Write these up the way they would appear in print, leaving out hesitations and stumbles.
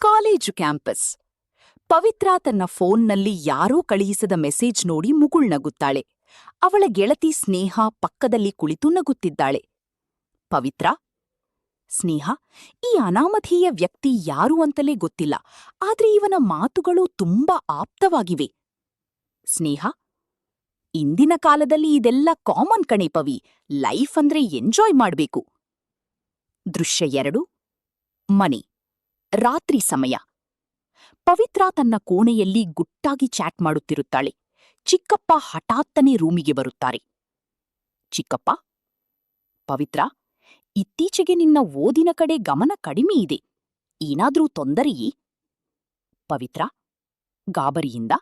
College campus. ಪವಿತ್ರ ತನ್ನ ಫೋನ್ನಲ್ಲಿ ಯಾರೋ ಕಳುಹಿಸಿದ ಮೆಸೇಜ್ ನೋಡಿ ಮುಗುಳ್ನಗುತ್ತಾಳೆ. ಅವಳ ಗೆಳತಿ ಸ್ನೇಹ ಪಕ್ಕದಲ್ಲಿ ಕುಳಿತು ನಗುತ್ತಿದ್ದಾಳೆ. ಪವಿತ್ರ, ಸ್ನೇಹ, ಈ ಅನಾಮಧೇಯ ವ್ಯಕ್ತಿ ಯಾರು ಅಂತಲೇ ಗೊತ್ತಿಲ್ಲ, ಆದ್ರೆ ಇವನ ಮಾತುಗಳು ತುಂಬಾ ಆಪ್ತವಾಗಿವೆ. ಸ್ನೇಹ, ಇಂದಿನ ಕಾಲದಲ್ಲಿ ಇದೆಲ್ಲ ಕಾಮನ್ ಕಣೆ ಪವಿ, ಲೈಫ್ ಅಂದ್ರೆ ಎಂಜಾಯ್ ಮಾಡ್ಬೇಕು. ದೃಶ್ಯ 2. ಮನೆ. ರಾತ್ರಿ ಸಮಯ. ಪವಿತ್ರ ತನ್ನ ಕೋಣೆಯಲ್ಲಿ ಗುಟ್ಟಾಗಿ ಚಾಟ್ ಮಾಡುತ್ತಿರುತ್ತಾಳೆ. ಚಿಕ್ಕಪ್ಪ ಹಠಾತ್ತನೆ ರೂಮಿಗೆ ಬರುತ್ತಾರೆ. ಚಿಕ್ಕಪ್ಪ, ಪವಿತ್ರ, ಇತ್ತೀಚೆಗೆ ನಿನ್ನ ಓದಿನ ಕಡೆ ಗಮನ ಕಡಿಮೆ ಇದೆ, ಏನಾದ್ರೂ ತೊಂದರೆಯೇ? ಪವಿತ್ರ ಗಾಬರಿಯಿಂದ,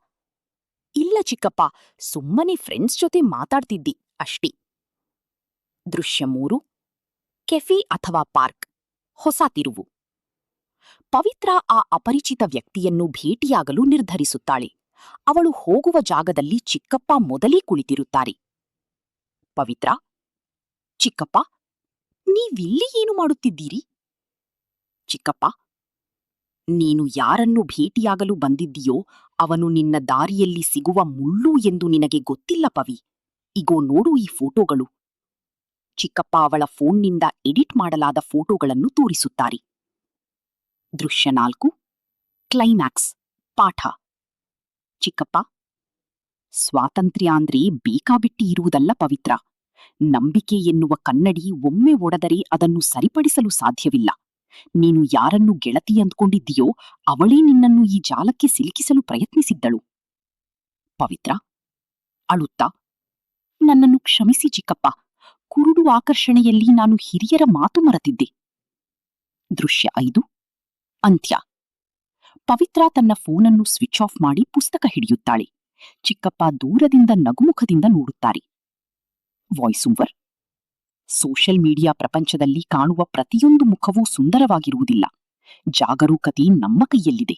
ಇಲ್ಲ ಚಿಕ್ಕಪ್ಪ, ಸುಮ್ಮನೆ ಫ್ರೆಂಡ್ಸ್ ಜೊತೆ ಮಾತಾಡ್ತಿದ್ದಿ ಅಷ್ಟೇ. ದೃಶ್ಯ 3. ಕೆಫೆ ಅಥವಾ ಪಾರ್ಕ್. ಹೊಸ ತಿರುವು. ಪವಿತ್ರ ಆ ಅಪರಿಚಿತ ವ್ಯಕ್ತಿಯನ್ನು ಭೇಟಿಯಾಗಲು ನಿರ್ಧರಿಸುತ್ತಾಳೆ. ಅವಳು ಹೋಗುವ ಜಾಗದಲ್ಲಿ ಚಿಕ್ಕಪ್ಪ ಮೊದಲೇ ಕುಳಿತಿರುತ್ತಾರೆ. ಪವಿತ್ರ, ಚಿಕ್ಕಪ್ಪ, ನೀವಿಲ್ಲಿ ಏನು ಮಾಡುತ್ತಿದ್ದೀರಿ? ಚಿಕ್ಕಪ್ಪ, ನೀನು ಯಾರನ್ನು ಭೇಟಿಯಾಗಲು ಬಂದಿದ್ದೀಯೋ ಅವನು ನಿನ್ನ ದಾರಿಯಲ್ಲಿ ಸಿಗುವ ಮುಳ್ಳು ಎಂದು ನಿನಗೆ ಗೊತ್ತಿಲ್ಲ ಪವಿ. ಇಗೋ ನೋಡು ಈ ಫೋಟೋಗಳು. ಚಿಕ್ಕಪ್ಪ ಅವಳ ಫೋನ್ನಿಂದ ಎಡಿಟ್ ಮಾಡಲಾದ ಫೋಟೋಗಳನ್ನು ತೋರಿಸುತ್ತಾರೆ. ದೃಶ್ಯ 4. ಕ್ಲೈಮ್ಯಾಕ್ಸ್. ಪಾಠ. ಚಿಕ್ಕಪ್ಪ, ಸ್ವಾತಂತ್ರ್ಯ ಅಂದ್ರೆ ಬೇಕಾಬಿಟ್ಟಿ ಇರುವುದಲ್ಲ ಪವಿತ್ರ. ನಂಬಿಕೆ ಎನ್ನುವ ಕನ್ನಡಿ ಒಮ್ಮೆ ಒಡೆದರೆ ಅದನ್ನು ಸರಿಪಡಿಸಲು ಸಾಧ್ಯವಿಲ್ಲ. ನೀನು ಯಾರನ್ನು ಗೆಳತಿ ಅಂದ್ಕೊಂಡಿದ್ದೀಯೋ ಅವಳೇ ನಿನ್ನನ್ನು ಈ ಜಾಲಕ್ಕೆ ಸಿಲುಕಿಸಲು ಪ್ರಯತ್ನಿಸಿದ್ದಳು. ಪವಿತ್ರ ಅಳುತ್ತಾ, ನನ್ನನ್ನು ಕ್ಷಮಿಸಿ ಚಿಕ್ಕಪ್ಪ, ಕುರುಡು ಆಕರ್ಷಣೆಯಲ್ಲಿ ನಾನು ಹಿರಿಯರ ಮಾತು ಮರೆತಿದ್ದೆ. ದೃಶ್ಯ 5. ಅಂತ್ಯ. ಪವಿತ್ರ ತನ್ನ ಫೋನನ್ನು ಸ್ವಿಚ್ ಆಫ್ ಮಾಡಿ ಪುಸ್ತಕ ಹಿಡಿಯುತ್ತಾಳೆ. ಚಿಕ್ಕಪ್ಪ ದೂರದಿಂದ ನಗುಮುಖದಿಂದ ನೋಡುತ್ತಾರೆ. Voice over. ಸೋಷಿಯಲ್ ಮೀಡಿಯಾ ಪ್ರಪಂಚದಲ್ಲಿ ಕಾಣುವ ಪ್ರತಿಯೊಂದು ಮುಖವೂ ಸುಂದರವಾಗಿರುವುದಿಲ್ಲ. ಜಾಗರೂಕತೆ ನಮ್ಮ ಕೈಯಲ್ಲಿದೆ.